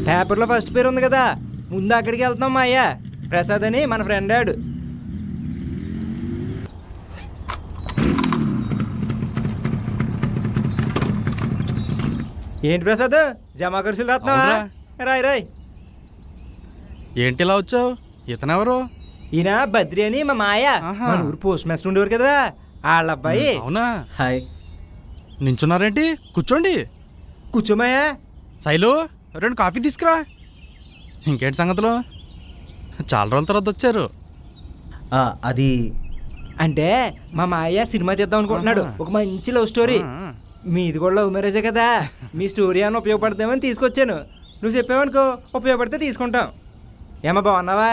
పేపర్లో ఫస్ట్ పేరు ఉంది కదా, ముందు అక్కడికి వెళ్తున్నాం మా అయ్య ప్రసాద్ అని మన ఫ్రెండ్ ఆడు. ఏంటి ప్రసాద్ జమా ఖర్చులు రాస్తున్నావా? రాయ్ రాయ్. ఏంటి ఇలా వచ్చావు? ఇతనెవరు? ఈయన బద్రి అని మా మాయ, మన ఊరు పోస్ట్ మాస్టర్ ఉండేవారు కదా వాళ్ళ అబ్బాయి. అవునా? హాయ్. నించున్నారేంటి? కూర్చోండి. కూర్చోమాయా. శైలు, 2 కాఫీ తీసుకురా. ఇంకేంటి సంగతులు? చాలా రోజుల తర్వాత వచ్చారు. అది అంటే మా మాయ సినిమా తీద్దాం అనుకుంటున్నాడు, ఒక మంచి లవ్ స్టోరీ. మీది కూడా లవ్ మ్యారేజే కదా, మీ స్టోరీ అని ఉపయోగపడతామని తీసుకొచ్చాను. నువ్వు చెప్పావనుకో ఉపయోగపడితే తీసుకుంటాం. ఏమా బాగున్నావా?